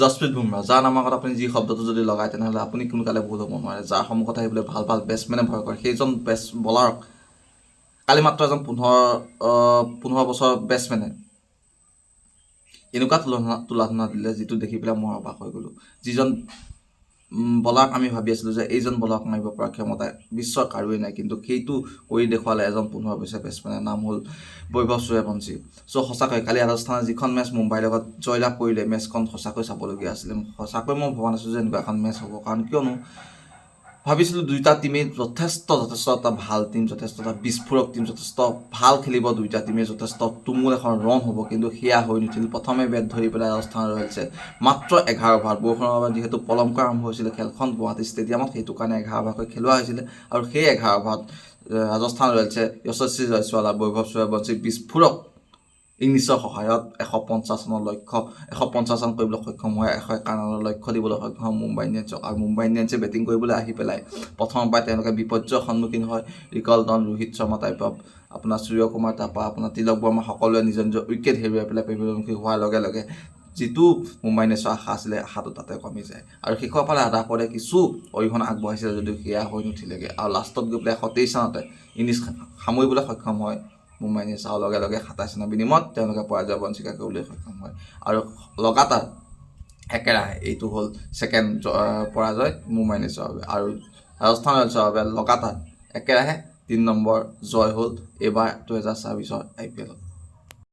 জসপ্ৰীত বুমৰাহ, যাৰ নামৰ আগত আপুনি যি শব্দটো যদি লগায় তেনেহ'লে আপুনি সোনকালে ভুল হ'ব নোৱাৰে। যাৰ সন্মুখত আহিবলৈ ভাল ভাল বেটছমেনে ভয় কৰে, সেইজন বলাৰক কালি মাত্ৰ এজন 15 বছৰৰ বেটছমেনে এনেকুৱা তুলনা দিলে যিটো দেখি পেলাই মই অবাক হৈ গ'লোঁ। যিজন বলাৰক আমি ভাবি আছিলোঁ যে এইজন বলাৰক মাৰিব পৰা ক্ষমতা বিশ্বৰ কাৰোৱেই নাই, কিন্তু সেইটো কৰি দেখুৱালে এজন 15 বছৰীয়া বেটছমেনৰ নাম হ'ল বৈভৱ সূৰ্যবংশী। চ' সঁচাকৈ কালি ৰাজস্থানে যিখন মেটচ মুম্বাইৰ লগত জয়লাভ কৰিলে, মেটচখন সঁচাকৈ চাবলগীয়া আছিলে। সঁচাকৈ মই ভবা নাছিলোঁ যে এনেকুৱা এখন মেটচ হ'ব, কাৰণ কিয়নো ভাবিছিলোঁ দুয়োটা টিমেই যথেষ্ট এটা ভাল টিম, যথেষ্ট এটা বিস্ফোৰক টিম, যথেষ্ট ভাল খেলিব দুয়োটা টিমে, যথেষ্ট তুমুল এখন ৰন হ'ব, কিন্তু সেয়া হৈ নুঠিল। প্ৰথমে বেট ধৰি পেলাই ৰাজস্থান ৰয়েলছে মাত্ৰ 11 অভাৰ, বৰষুণৰ বাবে যিহেতু পলমকৈ আৰম্ভ হৈছিলে খেলখন গুৱাহাটী ষ্টেডিয়ামত, সেইটো কাৰণে 11 অভাৰকৈ খেলোৱা হৈছিলে, আৰু সেই 11 অভাৰত ৰাজস্থান ৰয়েলছে যশস্বী জয়ছোৱাল আৰু বৈভৱ সূৰ্যবংশীক বিস্ফোৰক ইংলিছৰ সহায়ত 150 ৰান কৰিবলৈ সক্ষম হয়, 151 ৰানৰ লক্ষ্য দিবলৈ সক্ষম হয় মুম্বাই ইণ্ডিয়ানছক। আৰু মুম্বাই ইণ্ডিয়ানছে বেটিং কৰিবলৈ আহি পেলাই প্ৰথমৰ পৰাই তেওঁলোকে বিপৰ্যয়ৰ সন্মুখীন হয়। ৰিকলটন, ৰোহিত শৰ্মা টাইপৰ, আপোনাৰ সূৰ্যকুমাৰ, তাৰপৰা আপোনাৰ তিলক বৰ্মা, সকলোৱে নিজৰ নিজৰ উইকেট হেৰুৱাই পেলাই পেভিলিয়নমুখী হোৱাৰ লগে লগে যিটো মুম্বাই ইণ্ডিয়ানছৰ আশা আছিলে, আশাটো তাতে কমি যায়। আৰু শেষৰ ফালে আধা পৰে কিছু অৰিহণা আগবঢ়াইছিলে যদিও সেয়া হৈ নুঠিলেগৈ, আৰু লাষ্টত গৈ পেলাই 123 ৰানতে ইনিংছ সামৰিবলৈ সক্ষম হয় মুম্বাই ইণ্ডিয়ানছ, আৰু লগে লগে 27 ৰানৰ বিনিময়ত তেওঁলোকে পৰাজয় বঞ্চিত কৰিবলৈ সক্ষম হয়। আৰু লগাতাৰ একেৰাহে এইটো হ'ল ছেকেণ্ড পৰাজয় মুম্বাই ইণ্ডিয়ানছৰ বাবে, আৰু ৰাজস্থান ৰয়েলছৰ বাবে লগাতাৰ একেৰাহে 3 নম্বৰ জয় হ'ল এইবাৰ 2024 IPL-ত।